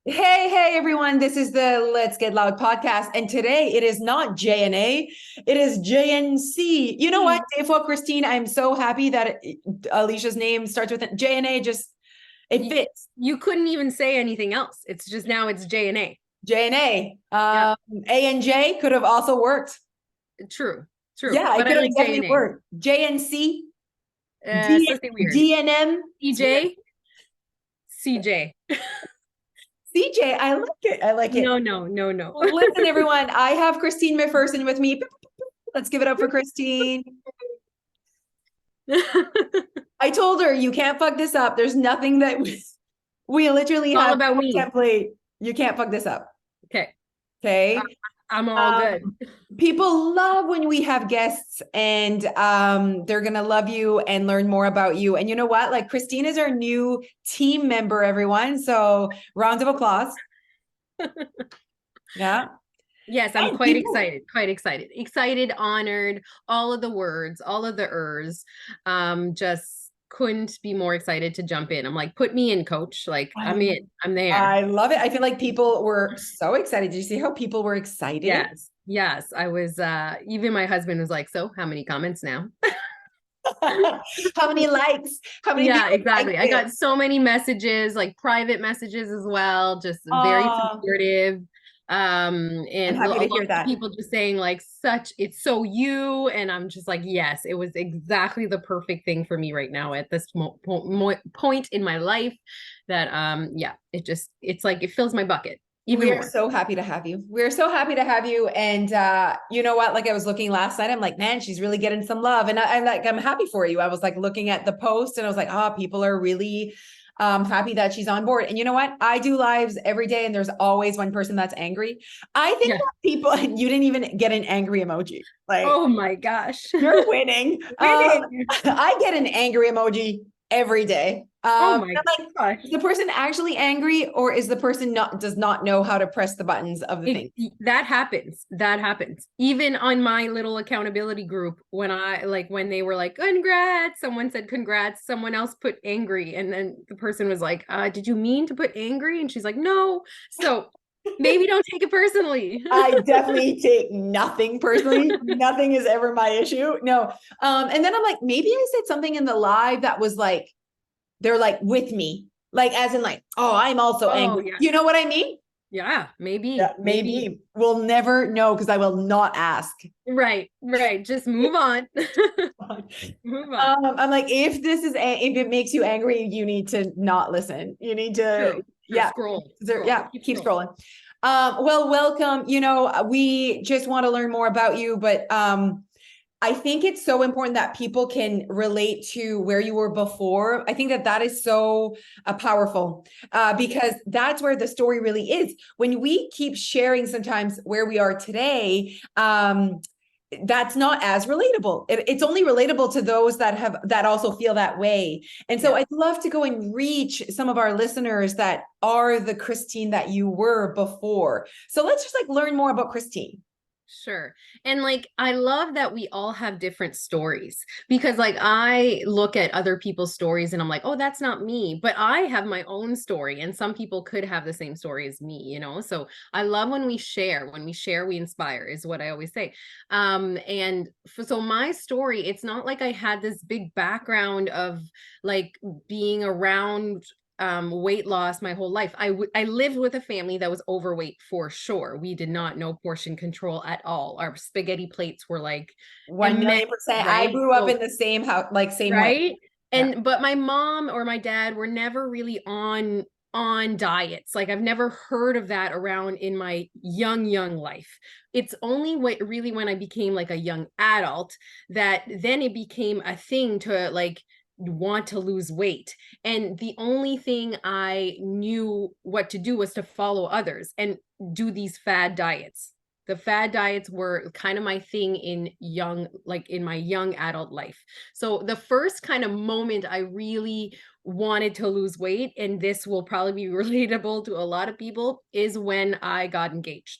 Hey, everyone. This is the Let's Get Loud podcast. And today it is not JNA, it is JNC. You know what? For Christine, I'm so happy that Alicia's name starts with JNA. Just, it fits. You couldn't even say anything else. It's just now it's J and A. JNA. Yeah, A and J could have also worked. true. Yeah, it But I could have like J and definitely A. worked. JNC, Something weird. DNM, EJ, CJ. CJ. I like it. I like it. No. Well, listen, everyone. I have Christine McPherson with me. Let's give it up for Christine. I told her you can't fuck this up. There's nothing that we literally It's all have about no me. template. You can't fuck this up. Okay. Okay. I'm all good. People love when we have guests and they're gonna love you and learn more about you. And you know what? Like Christine is our new team member, everyone. So rounds of applause. Yeah. Yes, I'm And quite people, excited. Quite excited. Excited, honored, all of the words, all of the ers. Just couldn't be more excited to jump in. I'm like, put me in, coach. Like, I'm in. I'm there. I love it. I feel like people were so excited. Did you see how people were excited? Yes. I was even my husband was like, so how many comments now? How many likes? How many Yeah, people exactly. liked I it? got so many messages, like private messages as well, just very Oh, supportive. I'm And a happy to lot hear of that. people just saying like it's so you. And I'm just like, yes, it was exactly the perfect thing for me right now at this point in my life that yeah, it's like it fills my bucket even We are more. so happy to have you. We're so happy to have you. And you know what? Like I was looking last night, I'm like, man, she's really getting some love. And I'm happy for you. I was like looking at the post and I was like, people are really happy that she's on board. And you know what? I do lives every day and there's always one person that's angry. I think Yeah. that people, you didn't even get an angry emoji. Like Oh my gosh. you're winning. Winning. I get an angry emoji every day. Oh my I'm like, gosh. is the person actually angry, or is the person does not know how to press the buttons of the thing? That happens. That happens. Even on my little accountability group, when they were like, congrats, someone said congrats, someone else put angry. And then the person was like, did you mean to put angry? And she's like, no. So maybe don't take it personally. I definitely take nothing personally. Nothing is ever my issue. No. And then I'm like, maybe I said something in the live that was like, they're like with me, like as in like, oh, I'm also Oh angry. yeah. You know what I mean? Yeah, Yeah, maybe. maybe we'll never know because I will not ask. Right. Just move on. Move on. I'm like, if if it makes you angry, you need to not listen. You need to, True. yeah, Scroll. yeah, Keep keep scrolling. scrolling. Well, welcome. You know, we just want to learn more about you, but I think it's so important that people can relate to where you were before. I think that that is so powerful because that's where the story really is. When we keep sharing sometimes where we are today, that's not as relatable. It's only relatable to those that also feel that way. And so I'd love to go and reach some of our listeners that are the Christine that you were before. So let's just like learn more about Christine. Sure. And like, I love that we all have different stories because, like, I look at other people's stories and I'm like, oh, that's not me. But I have my own story, and some people could have the same story as me, you know? So I love when we share. When we share, we inspire, is what I always say. So my story, it's not like I had this big background of like being around weight loss my whole life. I lived with a family that was overweight for sure. We did not know portion control at all. Our spaghetti plates were like 1,000,000%. I right? grew up in So, the same house, like same way. right? Yeah. But my mom or my dad were never really on diets. Like I've never heard of that around in my young life. It's only really when I became like a young adult that then it became a thing to like want to lose weight. And the only thing I knew what to do was to follow others and do these fad diets. The fad diets were kind of my thing in my young adult life. So the first kind of moment I really wanted to lose weight, and this will probably be relatable to a lot of people, is when I got engaged.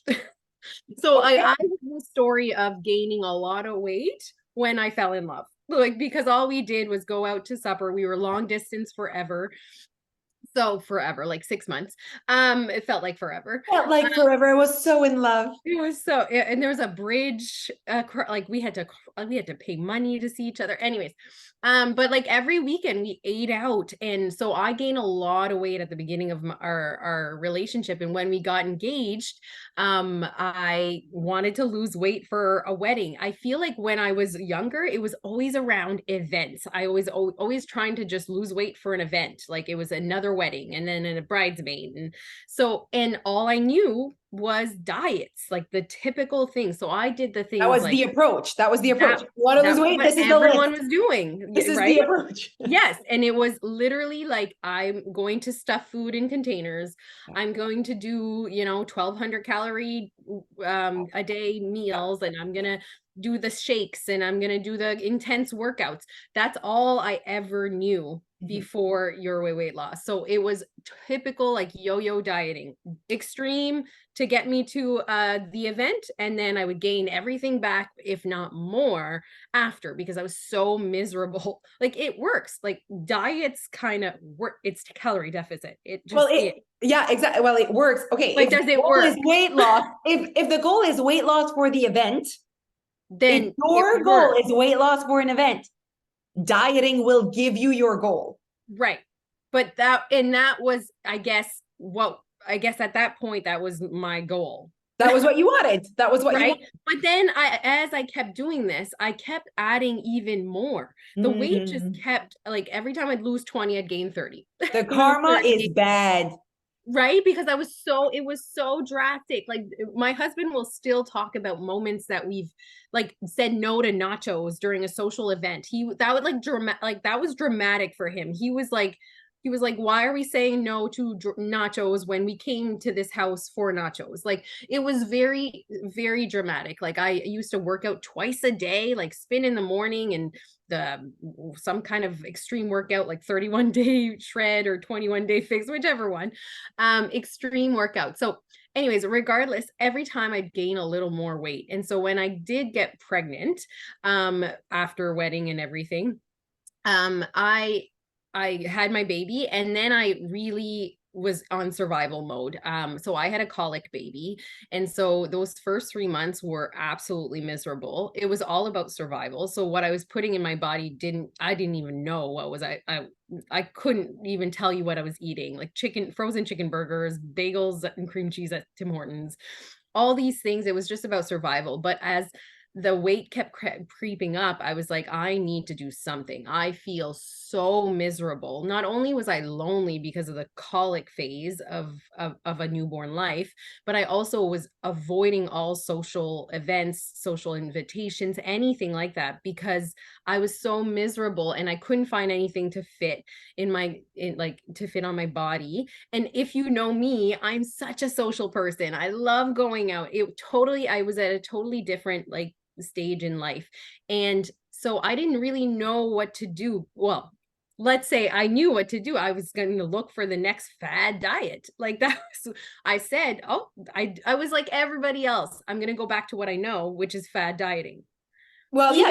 So I Okay. have the story of gaining a lot of weight when I fell in love. Like because all we did was go out to supper. We were long distance forever. So forever, like 6 months. It felt like forever. Felt like forever. I was so in love. It was so, and there was a bridge, like we had to pay money to see each other. Anyways, but like every weekend we ate out, and so I gained a lot of weight at the beginning of our relationship. And when we got engaged, I wanted to lose weight for a wedding. I feel like when I was younger, it was always around events. I always trying to just lose weight for an event, like it was another wedding and then a bridesmaid, and so, and all I knew was diets, like the typical thing. So I did the That things was like the approach. That was the approach. that, You want to that lose was weight? what This is the everyone list. was doing, This is right? the approach. Yes. And it was literally like, I'm going to stuff food in containers. I'm going to do, 1,200 calorie a day meals, and I'm going to do the shakes, and I'm going to do the intense workouts. That's all I ever knew before your weight loss. So it was typical like yo-yo dieting, extreme to get me to the event, and then I would gain everything back, if not more, after, because I was so miserable. Like it works, like diets kind of work. It's calorie deficit. It just, yeah, exactly. Well, it works. Okay. like, If does the it goal work? is weight loss, if the goal is weight loss for the event, Then if your it goal works. is weight loss for an event, dieting will give you your goal. Right. But that was, I guess at that point, that was my goal. That was what you wanted. That was what you Right. wanted. But then as I kept doing this, I kept adding even more. The weight just kept, like, every time I'd lose 20, I'd gain 30. The karma is bad. Right? Because it was so drastic. Like my husband will still talk about moments that we've like said no to nachos during a social event. That would like that was dramatic for him. He was like, why are we saying no to nachos when we came to this house for nachos? Like it was very, very dramatic. Like I used to work out twice a day, like spin in the morning and some kind of extreme workout, like 31-day shred or 21-day fix, whichever one, extreme workout. So anyways, regardless, every time I'd gain a little more weight. And so when I did get pregnant, after wedding and everything, I had my baby, and then I really was on survival mode. So I had a colic baby. And so those first 3 months were absolutely miserable. It was all about survival. So what I was putting in my body I didn't even know what was, I couldn't even tell you what I was eating, like frozen chicken burgers, bagels and cream cheese at Tim Hortons, all these things. It was just about survival. But as the weight kept creeping up, I was like, I need to do something. I feel so miserable. Not only was I lonely because of the colic phase of a newborn life, but I also was avoiding all social events, social invitations, anything like that, because I was so miserable and I couldn't find anything to fit to fit on my body. And if you know me, I'm such a social person. I love going out. I was at a totally different like stage in life. And so I didn't really know what to do. Well, let's say I knew what to do. I was going to look for the next fad diet. Like I said, oh, I was like everybody else. I'm going to go back to what I know, which is fad dieting. Well, yeah,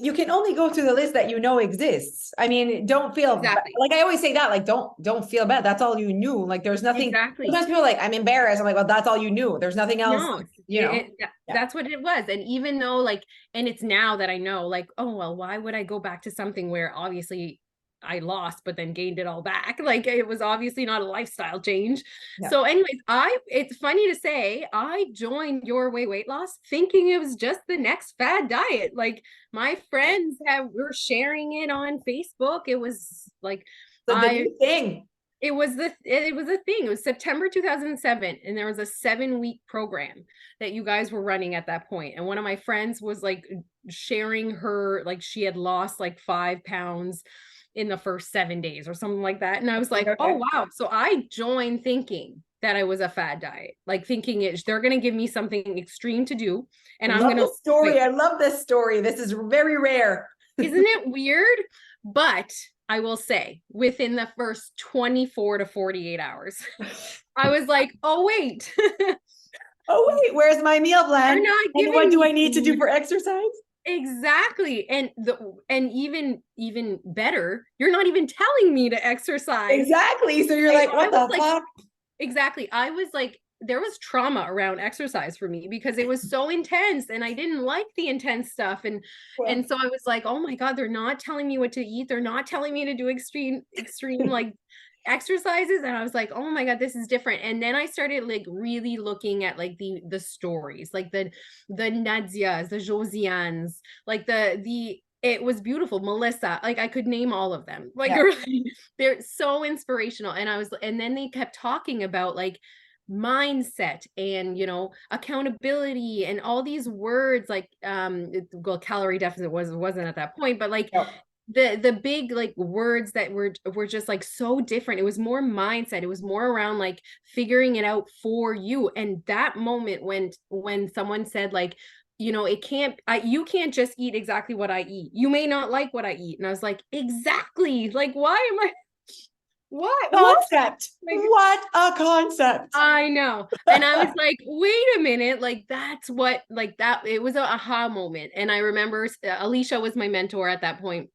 you can only go through the list that you know exists. I mean, don't feel exactly. like I always say that, like, don't feel bad. That's all you knew. Like, there's nothing. Exactly. Sometimes people are like, I'm embarrassed. I'm like, well, that's all you knew. There's nothing else. No, that's what it was. And even though like, and it's now that I know, like, oh, well, why would I go back to something where obviously I lost, but then gained it all back? Like it was obviously not a lifestyle change. Yeah. So anyways, it's funny to say, I joined Your Way Weight Loss thinking it was just the next fad diet. Like my friends were sharing it on Facebook. It was like, the new thing. It was a thing. It was September 2007, and there was a 7-week program that you guys were running at that point. And one of my friends was like sharing her, like she had lost like 5 pounds in the first 7 days or something like that. And I was like, okay. Oh, wow. So I joined thinking that I was a fad diet, like thinking they're going to give me something extreme to do. And I'm going to story. I love this story. This is very rare. Isn't it weird? But I will say within the first 24 to 48 hours, I was like, oh, wait. Oh, wait, where's my meal plan? And what do I need to do for exercise? Exactly. And even better, you're not even telling me to exercise. Exactly. So you're like, I what was the like, fuck? exactly. I was like, there was trauma around exercise for me because it was so intense and I didn't like the intense stuff. And so I was like, oh my God, they're not telling me what to eat. They're not telling me to do extreme like exercises. And I was like, oh my God, this is different. And then I started like really looking at like the stories, like the Nadias, the Josianes, like the it was beautiful. Melissa, like I could name all of them. Like Yeah. really, they're so inspirational. And then they kept talking about like mindset and accountability and all these words like well, calorie deficit wasn't at that point, but like No. the big like words that were just like so different. It was more mindset. It was more around like figuring it out for you. And that moment when someone said like, you can't just eat exactly what I eat. You may not like what I eat. And I was like, exactly. Like, why am I what? Concept. Like, What a concept. I know. And I was like, wait a minute, like that's what like that it was an aha moment. And I remember Alicia was my mentor at that point.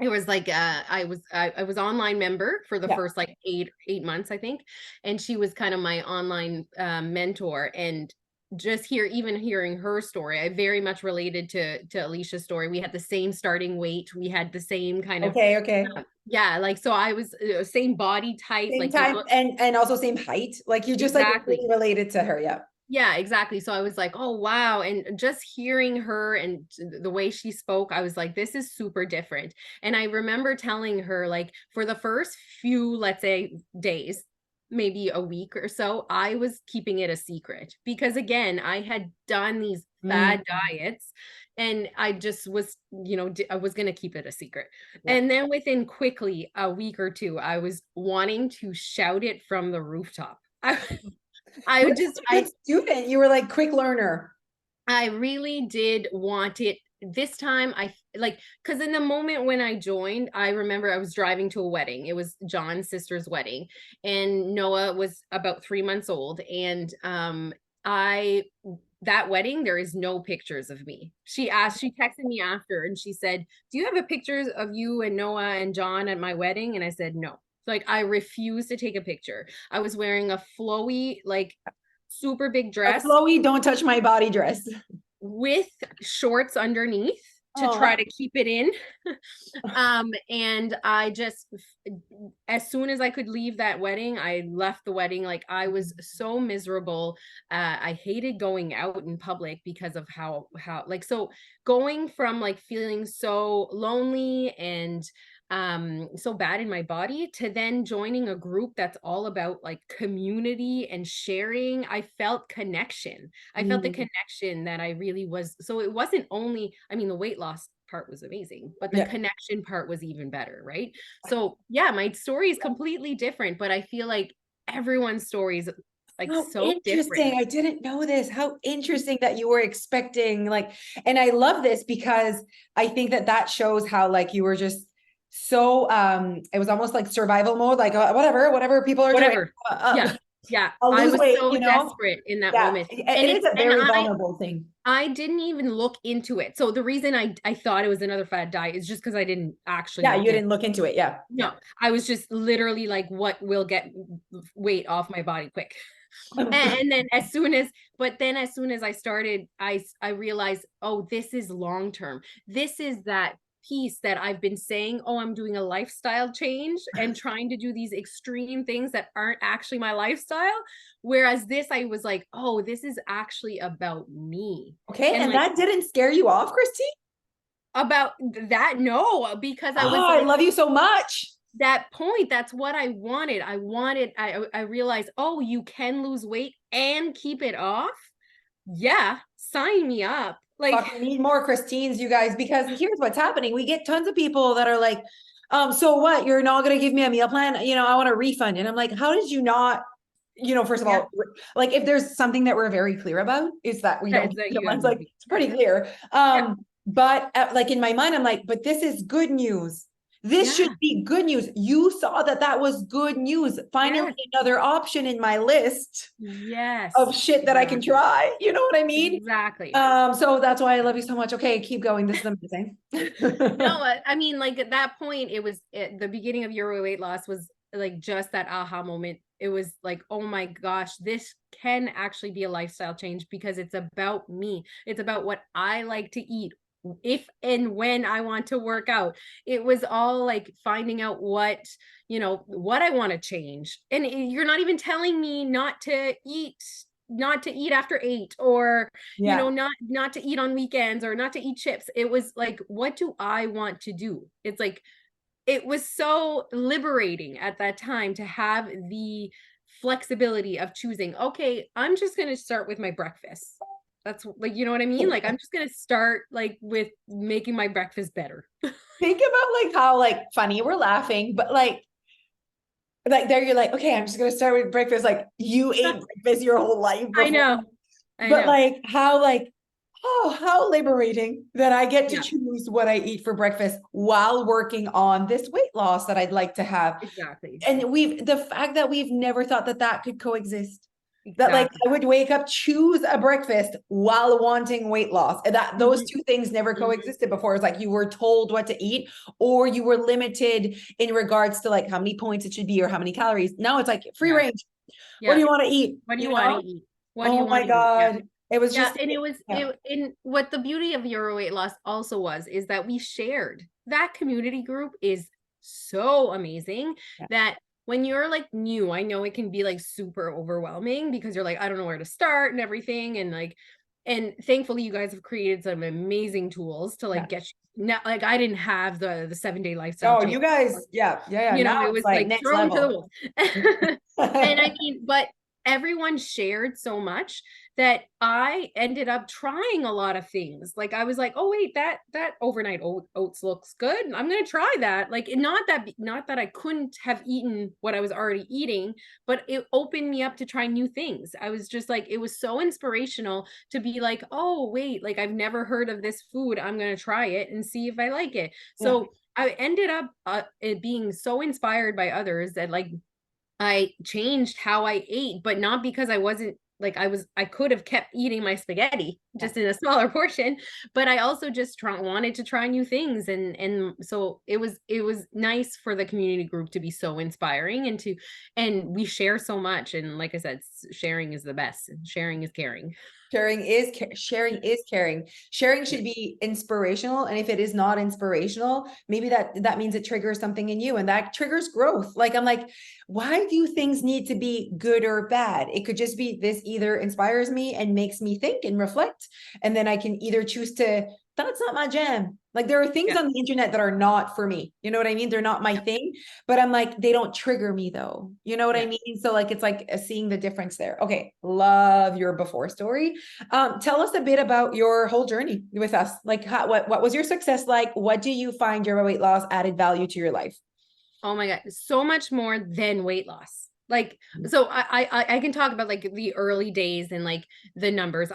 It was like I was online member for the Yeah. first like eight months, I think. And she was kind of my online mentor. And just even hearing her story, I very much related to Alicia's story. We had the same starting weight. We had the same kind of Okay. Okay. yeah, like so I was same body type, Same like we time look and also same height. Like you just like exactly. really related to her. Yeah. Yeah, exactly. So I was like, oh, wow. And just hearing her and the way she spoke, I was like, this is super different. And I remember telling her, like, for the first few, let's say, days, maybe a week or so, I was keeping it a secret because, again, I had done these Mm, fad diets and I just was, I was going to keep it a secret. yeah. And then within quickly a week or two, I was wanting to shout it from the rooftop. I You're would such just, a good student. You were like quick learner. I really did want it this time. I like, because in the moment when I joined, I remember I was driving to a wedding. It was John's sister's wedding, and Noah was about 3 months old. And I that wedding, there is no pictures of me. She texted me after and she said, do you have a pictures of you and Noah and John at my wedding? And I said, no. Like I refused to take a picture. I was wearing a flowy, like super big A dress flowy, don't touch my body dress. with shorts underneath to try Oh, to keep it in. And I just, as soon as I could leave that wedding, I left the wedding. Like I was so miserable. I hated going out in public because of how like, so going from like feeling so lonely and so bad in my body to then joining a group that's all about like community and sharing. I felt connection. I felt the mm, connection that I really was. So it wasn't only, I mean, the weight loss part was amazing, but the yeah. connection part was even better, right? So yeah, my story is completely different, but I feel like everyone's story is like How so interesting. different. I didn't know this. How interesting that you were expecting like, and I love this because I think that that shows how like you were just so it was almost like survival mode, like whatever people are doing. Whatever. Yeah. Yeah. I'll I lose was weight, so you know? desperate in that Yeah, moment. And it is it's a and very vulnerable thing. I didn't even look into it. So the reason I thought it was another fad diet is just because I didn't actually Yeah, you look into didn't look into it. Yeah. it. Yeah. No, I was just literally like, what will get weight off my body quick? And then as soon as I started, I realized, oh, this is long term. This is that piece that I've been saying, oh, I'm doing a lifestyle change and trying to do these extreme things that aren't actually my lifestyle. Whereas this, I was like, oh, this is actually about me. Okay, And and like that didn't scare you off, Christy? about that, no, because I was Oh, I like, love you so much. that point, that's what I realized, oh, you can lose weight and keep it off. Yeah, sign me up. Like, Fuck, we need more Christines, you guys, because here's what's happening. We get tons of people that are like, so what? You're not going to give me a meal plan? You know, I want a refund. And I'm like, how did you not, first of yeah, all, like if there's something that we're very clear about is that we that don't, is that the you have ones no like, meat. it's pretty clear. Yeah, But like in my mind, I'm like, but this is good news This should Yeah. be good news. You saw that that was good news. Finally, Yes. another option in my list of Yes. shit that I can Exactly. try. You know what I mean? Exactly. So that's why I love you so much. Okay, keep going. This is amazing. No, I mean, like at that point, the beginning of your weight loss was like just that aha moment. It was like, oh my gosh, this can actually be a lifestyle change because it's about me. It's about what I like to eat, if and when I want to work out. It was all like finding out what I want to change. And you're not even telling me not to eat after 8, or Yeah. not to eat on weekends, or not to eat chips. It was like, what do I want to do? It's like, it was so liberating at that time to have the flexibility of choosing, okay, I'm just going to start with my breakfast. That's like, you know what I mean? Like, I'm just going to start like with making my breakfast better. Think about like how like funny we're laughing, but like there you're like, okay, I'm just gonna start with breakfast. Like you ate breakfast your whole life I before. know. I But know. like oh, how liberating that I get to Yeah, choose what I eat for breakfast while working on this weight loss that I'd like to have. exactly. And the fact that we've never thought that that could coexist. That like Exactly. I would wake up, choose a breakfast while wanting weight loss. And that those Mhm, two things never mhm. coexisted before. It's like you were told what to eat, or you were limited in regards to like how many points it should be or how many calories. Now it's like free Yeah. range. What do Yeah. you want to eat? What do You you want to know? eat? What do you Oh want my to eat? Yeah. God. It was Yeah, just and it was yeah. it in what the beauty of Euro weight loss also was is that we shared. That community group is so amazing Yeah. that when you're like new, I know it can be like super overwhelming because you're like, I don't know where to start and everything. And thankfully you guys have created some amazing tools to like Yeah. get you now. Like I didn't have the 7-day lifestyle Oh, change. you guys, yeah. Now It it's was like like next thrown to the level. wolves. And I mean, but everyone shared so much that I ended up trying a lot of things. Like I was like, oh wait, that overnight oats looks good. I'm gonna try that. Like not that I couldn't have eaten what I was already eating, but it opened me up to try new things. I was just like, it was so inspirational to be like, oh wait, like I've never heard of this food. I'm gonna try it and see if I like it. Yeah. So I ended up it being so inspired by others that like I changed how I ate, but not because I wasn't like I could have kept eating my spaghetti Yeah. just in a smaller portion, but I also just wanted to try new things. And so it was nice for the community group to be so inspiring and we share so much. And like I said, sharing is the best. Sharing is caring. Sharing is caring. Sharing Yeah. should be inspirational, and if it is not inspirational, maybe that means it triggers something in you, and that triggers growth. Like I'm like, why do things need to be good or bad? It could just be this either inspires me and makes me think and reflect, and then I can either choose to that's not my jam. Like there are things Yeah. on the internet that are not for me. You know what I mean? They're not my Yeah. thing, but I'm like, they don't trigger me though. You know what I Yeah. mean? So like it's like seeing the difference there. Okay, love your before story. Tell us a bit about your whole journey with us. Like what was your success like? What do you find your weight loss added value to your life? Oh my God, so much more than weight loss. Like, so I can talk about like the early days and like the numbers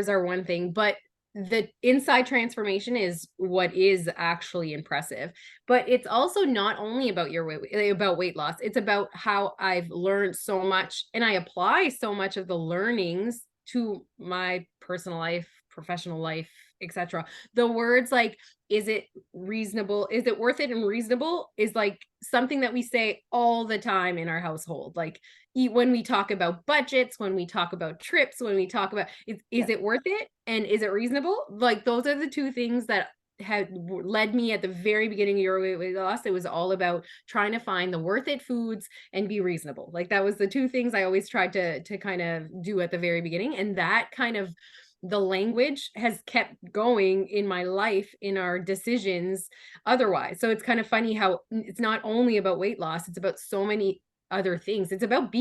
are one thing, but the inside transformation is what is actually impressive. But it's also not only about about weight loss. It's about how I've learned so much and I apply so much of the learnings to my personal life, professional life, etc. The words like, is it reasonable? Is it worth it and reasonable? Is like something that we say all the time in our household. Like when we talk about budgets, when we talk about trips, when we talk about is it worth it and is it reasonable? Like those are the two things that had led me at the very beginning of your weight loss. It was all about trying to find the worth it foods and be reasonable. Like that was the two things I always tried to kind of do at the very beginning. And that kind of the language has kept going in my life, in our decisions otherwise. So it's kind of funny how it's not only about weight loss, it's about so many other things. It's about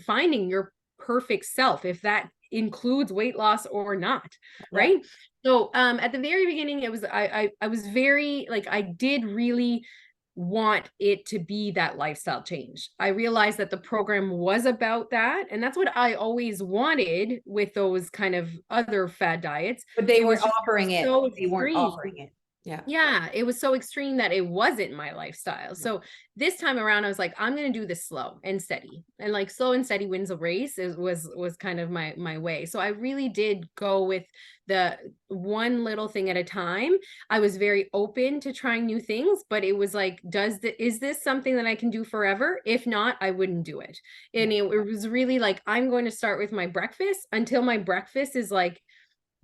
finding your perfect self, if that includes weight loss or not, Yeah. right? So at the very beginning, it was I was very like I did really want it to be that lifestyle change. I realized that the program was about that. And that's what I always wanted with those kind of other fad diets. But they It weren't was just offering it. so They weren't extreme. offering it. Yeah, it was so extreme that it wasn't my lifestyle. So this time around, I was like, I'm gonna do this slow and steady, and like slow and steady wins a race. It was kind of my way. So I really did go with the one little thing at a time. I was very open to trying new things, but it was like, is this something that I can do forever? If not, I wouldn't do it. And it was really like, I'm going to start with my breakfast until my breakfast is like,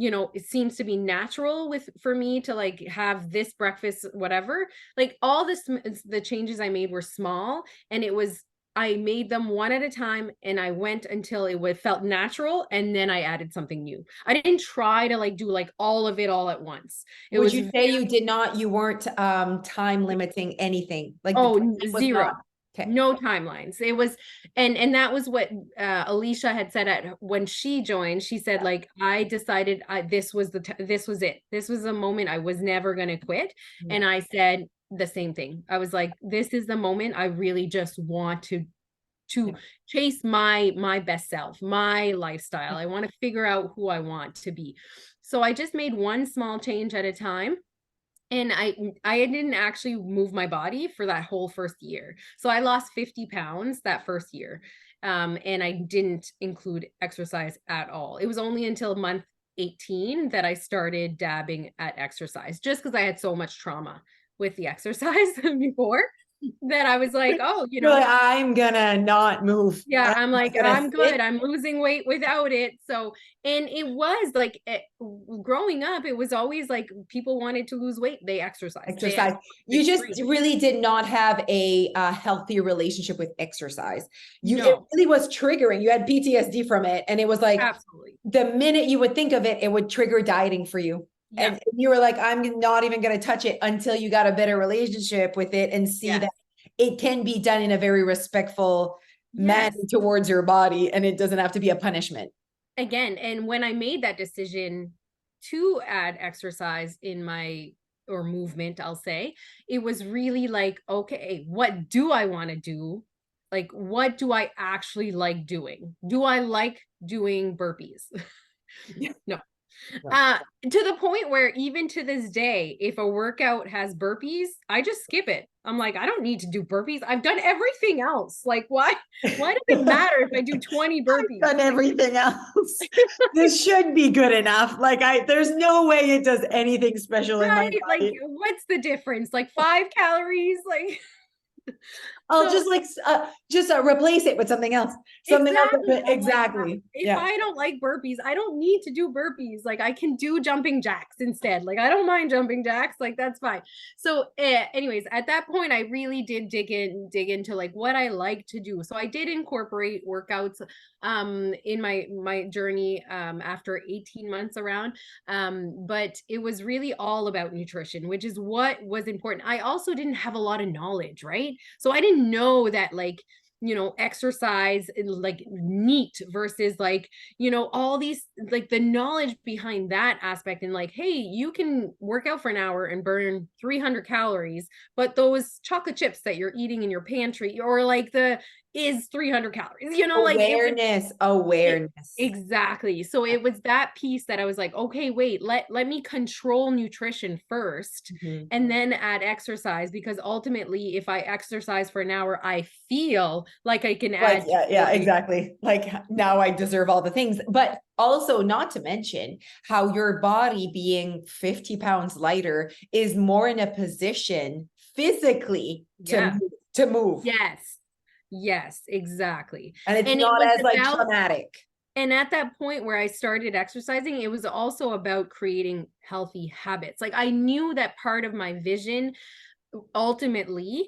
it seems to be natural for me to like have this breakfast, whatever. Like all the changes I made were small, and I made them one at a time, and I went until felt natural, and then I added something new. I didn't try to like do like all of it all at once. It Would was you say you weren't time limiting anything? Like the Oh, timing was not zero. okay. No timelines. It was, and that was what Alicia had said when she joined. She said, like, I decided this was this was it. This was a moment I was never going to quit. Yeah. And I said the same thing. I was like, this is the moment I really just want to chase my best self, my lifestyle. I want to figure out who I want to be. So I just made one small change at a time. And I didn't actually move my body for that whole first year. So I lost 50 pounds that first year. And I didn't include exercise at all. It was only until month 18 that I started dabbing at exercise, just because I had so much trauma with the exercise before that I was like, oh, You're like, I'm gonna not move. yeah, I'm like, gonna I'm good. sit. I'm losing weight without it. So, and it was like growing up, it was always like people wanted to lose weight. They exercise. Exercise. You just really did not have a healthy relationship with exercise. It really was triggering. You had PTSD from it. And it was like, absolutely, the minute you would think of it, it would trigger dieting for you. Yeah. And you were like, I'm not even going to touch it until you got a better relationship with it and see that it can be done in a very respectful manner towards your body, and it doesn't have to be a punishment. Again, and when I made that decision to add exercise or movement, I'll say, it was really like, okay, what do I want to do? Like, what do I actually like doing? Do I like doing burpees? No. To the point where even to this day, if a workout has burpees, I just skip it. I'm like, I don't need to do burpees. I've done everything else. Like, why does it matter if I do 20 burpees? I've done everything else. This should be good enough. Like, there's no way it does anything special in my body. Like, what's the difference? Like 5 calories? Like, I'll just replace it with something else. Something exactly. else. Exactly. If I don't like burpees, I don't need to do burpees. Like I can do jumping jacks instead. Like I don't mind jumping jacks. Like that's fine. So anyways, at that point, I really did dig into like what I like to do. So I did incorporate workouts in my journey after 18 months around. But it was really all about nutrition, which is what was important. I also didn't have a lot of knowledge, right? So I didn't know that like exercise like neat versus like all these like the knowledge behind that aspect, and like, hey, you can work out for an hour and burn 300 calories, but those chocolate chips that you're eating in your pantry or like is 300 calories, awareness. Exactly. So it was that piece that I was like, okay, wait, let me control nutrition first and then add exercise, because ultimately if I exercise for an hour, I feel like I can add. Yeah, exactly. Like now I deserve all the things, but also not to mention how your body being 50 pounds lighter is more in a position physically to move. Yes, exactly. And it's not as like traumatic. And at that point where I started exercising, it was also about creating healthy habits. Like I knew that part of my vision, ultimately,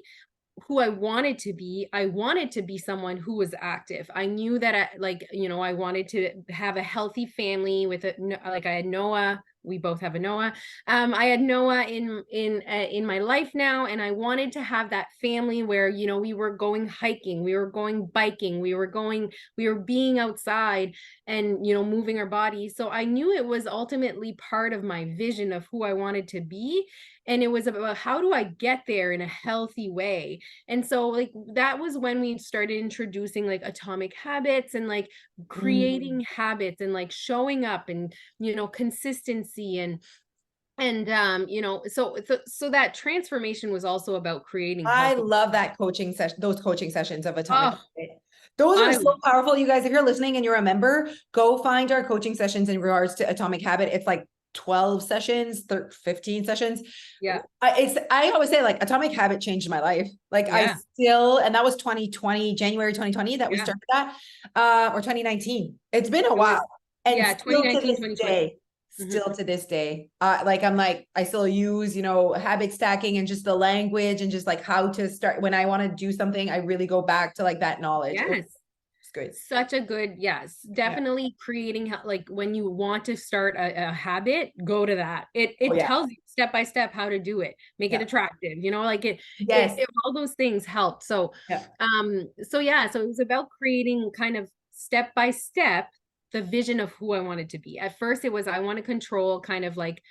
who I wanted to be someone who was active. I knew that I wanted to have a healthy family with I had Noah. We both have a Noah. I had Noah in my life now, and I wanted to have that family where we were going hiking, we were going biking, we were being outside and moving our bodies. So I knew it was ultimately part of my vision of who I wanted to be, and it was about how do I get there in a healthy way. And so like that was when we started introducing like atomic habits and like creating habits and like showing up and consistency. And And you know, so that transformation was also about creating I healthy. love that coaching session, those coaching sessions of Atomic Oh, Habit. Those are I so powerful. You guys, if you're listening and you're a member, go find our coaching sessions in regards to Atomic Habit. It's like 12 sessions, 15 sessions. yeah, I always say like Atomic Habit changed my life. Like yeah, and that was 2020, January 2020 that we yeah. started that, or 2019. It's been a It was, while. And yeah, still to 2019, this 2020. day, still to this day, like I'm like, I still use, habit stacking and just the language and just like how to start when I want to do something, I really go back to like that knowledge. Yes. It's good. Such a good, yes, Yeah. definitely creating like when you want to start a habit, go to that. It Oh it yeah. tells you step by step how to do it, make it Yeah. attractive, like Yes. all those things help. So Yeah. so yeah, so it was about creating kind of step by step the vision of who I wanted to be. At first it was I want to control kind of like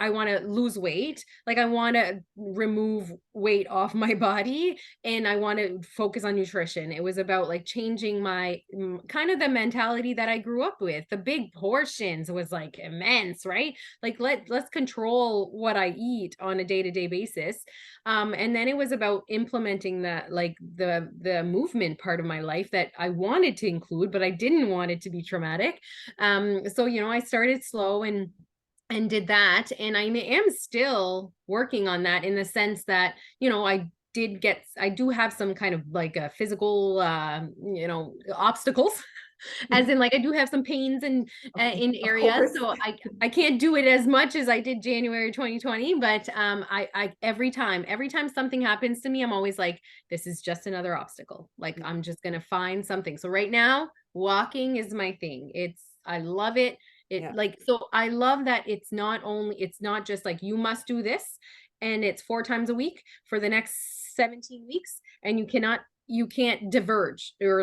I want to lose weight. Like I want to remove weight off my body and I want to focus on nutrition. It was about like changing my kind of the mentality that I grew up with. The big portions was like immense, right? Like let's control what I eat on a day-to-day basis. And then it was about implementing that like the movement part of my life that I wanted to include, but I didn't want it to be traumatic. So I started slow and did that, and I am still working on that in the sense that I do have some kind of like a physical obstacles as in like I do have some pains in Of areas, course. so I can't do it as much as I did January 2020, but I every time something happens to me, I'm always like, this is just another obstacle, like I'm just gonna find something. So right now walking is my thing. I love it. Yeah. So I love that it's not just like you must do this and it's 4 times a week for the next 17 weeks and you can't diverge or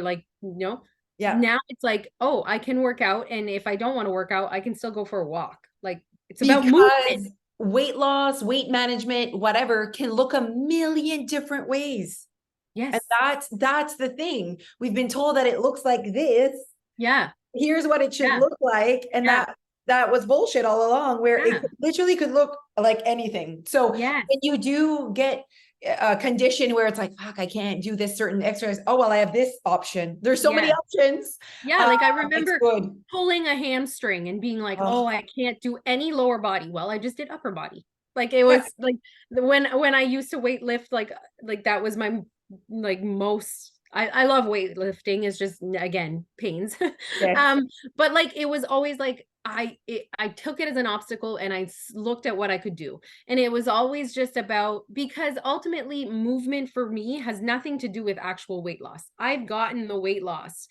Yeah. now it's like, oh, I can work out, and if I don't want to work out, I can still go for a walk. Like it's about movement. Because weight loss, weight management, whatever can look a million different ways. And Yes. that's the thing. We've been told that it looks like this. Yeah. Here's what it should Yeah. look like. And Yeah. that was bullshit all along, where it Yeah. literally could look like anything. So Yes. when you do get a condition where it's like, fuck, I can't do this certain exercise. Oh, well, I have this option. There's so many Yeah. options. Yeah. Like I It's remember good. pulling a hamstring and being like, oh, Oh, I can't do any lower body. Well, I just did upper body. Like it was like when I used to weight lift, like that was my like most I love weightlifting. It's just again pains. yes. But like it was always like I took it as an obstacle and I looked at what I could do. And it was always just about, because ultimately movement for me has nothing to do with actual weight loss. I've gotten the weight loss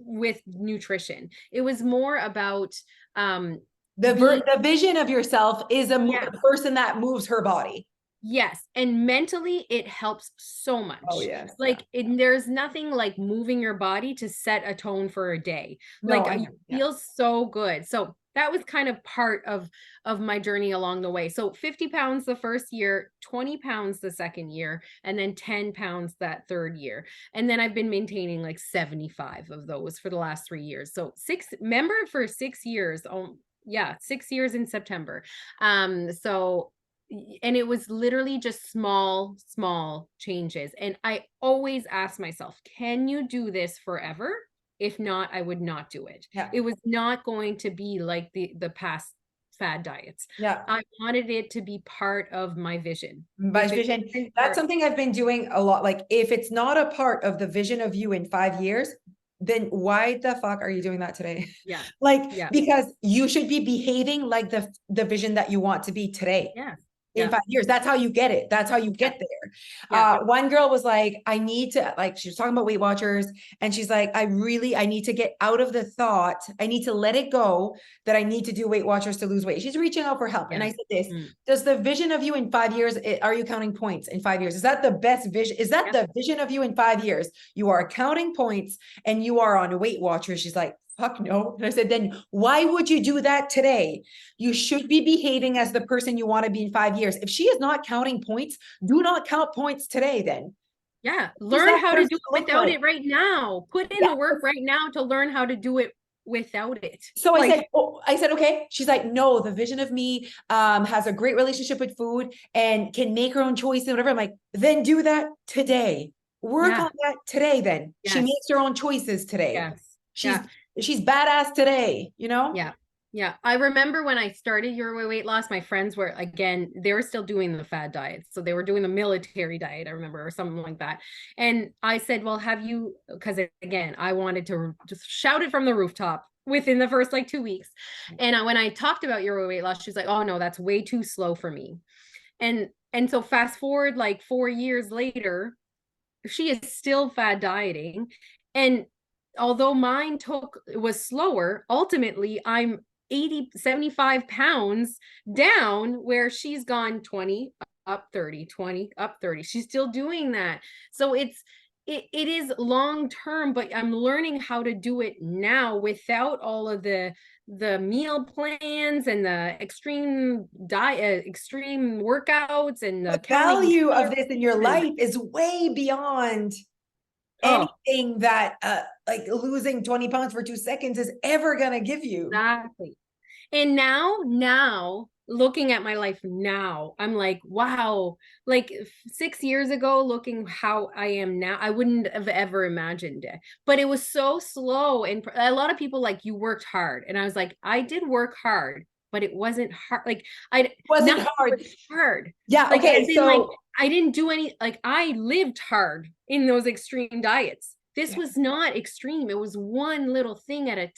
with nutrition. It was more about being, The vision of yourself is yeah. a person that moves her body. Yes, and mentally it helps so Oh, much. yes. Yeah. Like there's nothing like moving your body to set a tone for a day. No, Like I it know. Yeah. feels so good. So that was kind of part of my journey along the way. So 50 pounds the first year, 20 pounds the second year, and then 10 pounds that third year. And then I've been maintaining like 75 of those for the last 3 years. So member for 6 years. Oh, yeah, 6 years in September. So and it was literally just small changes, and I always ask myself, can you do this forever? If not, I would not do it. Yeah. It was not going to be like the past fad diets. Yeah. I wanted it to be part of my vision. By If it vision, wasn't that's part, something I've been doing a lot. Like, if it's not a part of the vision of you in 5 years, then why the fuck are you doing that today? yeah, Like, yeah, because you should be behaving like the vision that you want to be today. yeah, In yeah, 5 years, that's how you get it. That's how you yeah, get there. yeah, One girl was like, I need to, like, she was talking about Weight Watchers, and she's like, I need to get out of the thought. I need to let it go that I need to do Weight Watchers to lose weight. She's reaching out for help. And yeah. I said this, Mm, does the vision of you in 5 years, are you counting points in 5 years? Is that the best vision? Is that yeah, the vision of you in 5 years? You are counting points and you are on Weight Watchers. She's like, fuck no. And I said, then why would you do that today? You should be behaving as the person you want to be in 5 years. If she is not counting points, do not count points today then. yeah. What does Learn that how to person do it look without like? it right now. Put in Yeah. the work right now to learn how to do it without it. So Like, I said, okay. She's like, no, the vision of me has a great relationship with food and can make her own choices and whatever. I'm like, then do that today. Work yeah, on that today. Then she yes, makes her own choices today. yes, She's yeah. she's badass today, you know? Yeah. Yeah. I remember when I started your weight loss, my friends were, again, they were still doing the fad diets. So they were doing the military diet, I remember, or something like that. And I said, well, have you, because again, I wanted to just shout it from the rooftop within the first like 2 weeks. And when I talked about your weight loss, she's like, oh no, that's way too slow for me. And so fast forward like 4 years later, she is still fad dieting. And although mine was slower, ultimately I'm 80, 75 pounds down, where she's gone 20 up 30, 20 up 30. She's still doing that. So it is long term, but I'm learning how to do it now without all of the meal plans and the extreme diet, extreme workouts, and The the counting value of calories. this in your And life is way beyond oh, anything that like losing 20 pounds for 2 seconds is ever gonna give you. exactly. And now looking at my life now, I'm like, wow, like 6 years ago, looking how I am now, I wouldn't have ever imagined it. But it was so slow. And a lot of people like, you worked hard. And I was like, I did work hard, but it wasn't hard. Like Wasn't nothing hard. was hard. Yeah, Like okay. as in like, So I didn't do any, like I lived hard in those extreme diets. This yeah. was not extreme. It was one little thing at a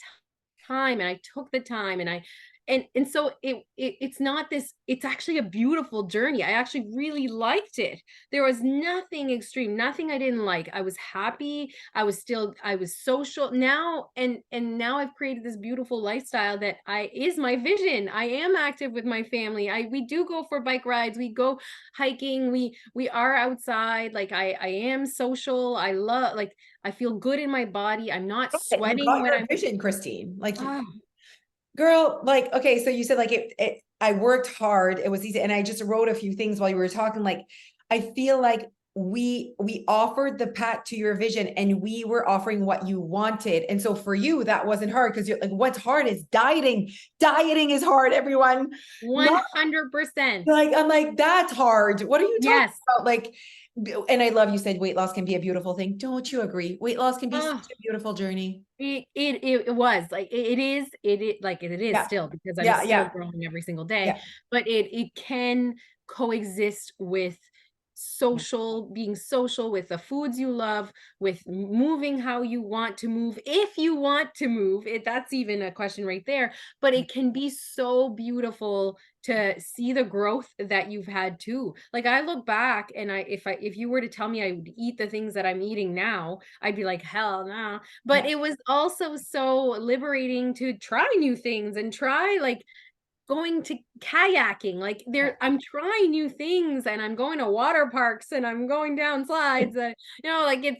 time, and I took the time, and and so it's not this, it's actually a beautiful journey. I actually really liked it. There was nothing extreme, nothing I didn't like. I was happy. I was social now, and now I've created this beautiful lifestyle that I is my vision. I am active with my family. We do go for bike rides, we go hiking, we are outside. Like I am social. I love, like, I feel good in my body. I'm not You sweating got when your I'm vision, Christine. Like, oh, girl, like, okay, so you said like I worked hard, it was easy. And I just wrote a few things while you were talking. Like, I feel like we offered the path to your vision and we were offering what you wanted. And so for you, that wasn't hard because you're like, what's hard is dieting. Dieting is hard, everyone. Not 100%. like, I'm like, that's hard. What are you talking Yes. about? Like, and I love you said weight loss can be a beautiful thing. Don't you agree? Weight loss can be such Oh, a beautiful journey. it was like it is like it is Yeah. still, because I'm Yeah. still Yeah. growing every single Yeah. day, but it can coexist with being social with the foods you love, with moving how you want to move, if you want to move it. That's even a question right there. But it can be so beautiful to see the growth that you've had too. Like I look back, and if you were to tell me I would eat the things that I'm eating now, I'd be like, hell no. But Yeah. it was also so liberating to try new things, and try like going to kayaking. Like there, I'm trying new things, and I'm going to water parks, and I'm going down slides. Like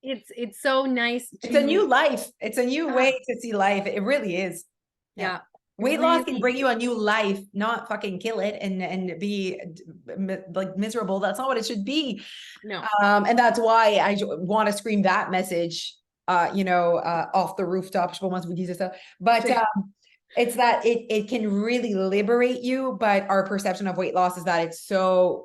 it's so nice It's a to new life. It's a new way to see life. It really is. Yeah. yeah, it Weight loss can really bring you a new life, not fucking kill it and be like miserable. That's not what it should be. no. And that's why I want to scream that message, off the rooftops for once we use this stuff. But it's that it can really liberate you, but our perception of weight loss is that it's so,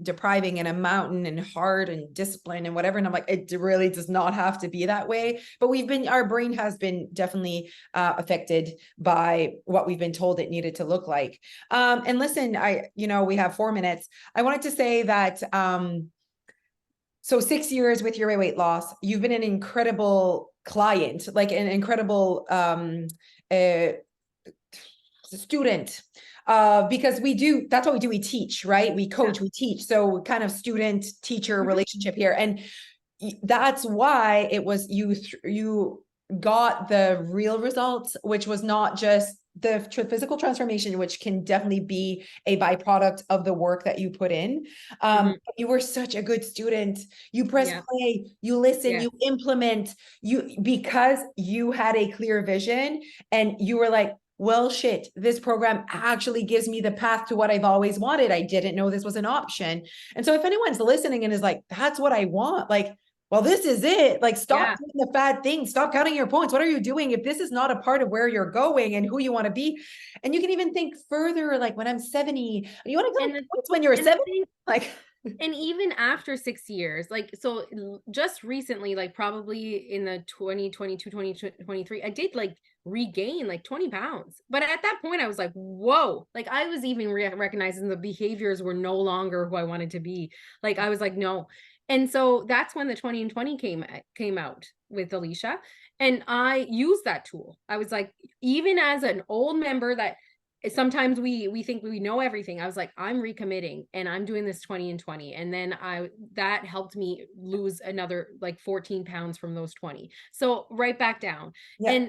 depriving and a mountain and hard and discipline and whatever. And I'm like, it really does not have to be that way. But our brain has been definitely affected by what we've been told it needed to look like. And listen, we have 4 minutes. I wanted to say that, so 6 years with your weight loss, you've been an incredible client, like an incredible student, because that's what we do. We teach, right? We coach, we teach. So kind of student teacher relationship here. And that's why it was you got the real results, which was not just the physical transformation, which can definitely be a byproduct of the work that you put in. You were such a good student. You press play, you listen, you implement, because you had a clear vision, and you were like, well, shit, this program actually gives me the path to what I've always wanted. I didn't know this was an option. And so if anyone's listening and is like, that's what I want, like, well, this is it. Like, stop Yeah. doing the bad things. Stop counting your points. What are you doing? If this is not a part of where you're going and who you want to be, and you can even think further, like when I'm 70, you want to count points when you're 70? Like, and even after 6 years, like, so just recently, like probably in the 2022, 2023, I did like regain like 20 pounds. But at that point I was like, whoa, like I was even recognizing the behaviors were no longer who I wanted to be. Like, I was like, no. And so that's when the 20 and 20 came out with Alicia. And I used that tool. I was like, even as an old member that sometimes we think we know everything, I was like, I'm recommitting and I'm doing this 20 and 20. And then that helped me lose another like 14 pounds from those 20. So right back down. yeah.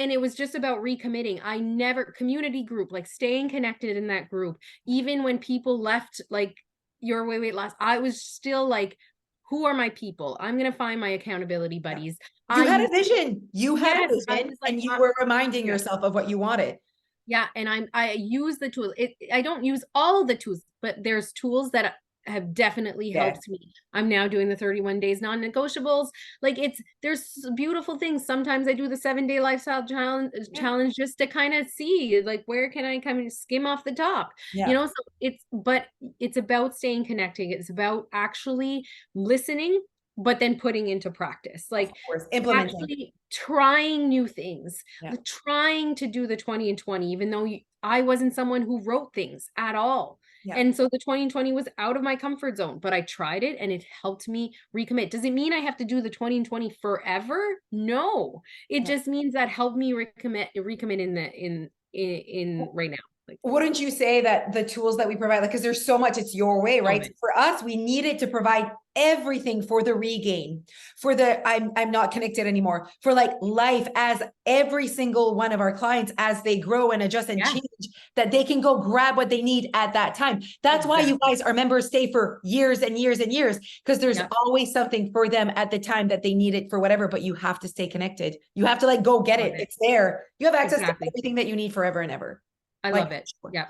And it was just about recommitting. I never, community group, like staying connected in that group, even when people left, like your weight loss, I was still like, who are my people? I'm going to find my accountability buddies. You had a vision. You had a Yes, I vision, was like, and you were reminding yeah. yourself of what you wanted. Yeah, and I use the tools. I don't use all the tools, but there's tools that have definitely Yeah. helped me. I'm now doing the 31 days non-negotiables. Like, there's beautiful things. Sometimes I do the 7-day lifestyle challenge just to kind of see like where can I kind of skim off the top. Yeah. You know, so it's about staying connected. It's about actually listening, but then putting into practice, like implementing, actually trying new things, yeah. trying to do the 20 and 20, even though I wasn't someone who wrote things at all. Yeah. And so the 20 and 20 was out of my comfort zone, but I tried it and it helped me recommit. Does it mean I have to do the 20 and 20 forever? No, it just means that helped me recommit in right now. Like, wouldn't you say that the tools that we provide, like, because there's so much, it's your way, right? So for us, we needed to provide everything for the regain, for the I'm not connected anymore, for like life, as every single one of our clients, as they grow and adjust and change, that they can go grab what they need at that time. That's why you guys, our members, stay for years and years and years, because there's always something for them at the time that they need it for whatever, but you have to stay connected. You have to like go get it. It's there. You have access to everything that you need forever and ever. I love it. Yeah.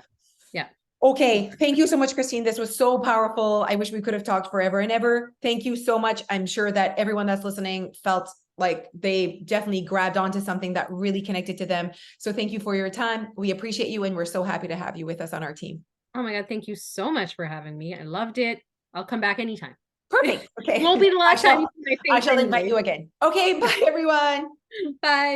Yeah. Okay. Thank you so much, Christine. This was so powerful. I wish we could have talked forever and ever. Thank you so much. I'm sure that everyone that's listening felt like they definitely grabbed onto something that really connected to them. So thank you for your time. We appreciate you. And we're so happy to have you with us on our team. Oh my God. Thank you so much for having me. I loved it. I'll come back anytime. Perfect. Okay. Won't be the last time you see my face. I shall invite you again. Okay. Bye, everyone. Bye.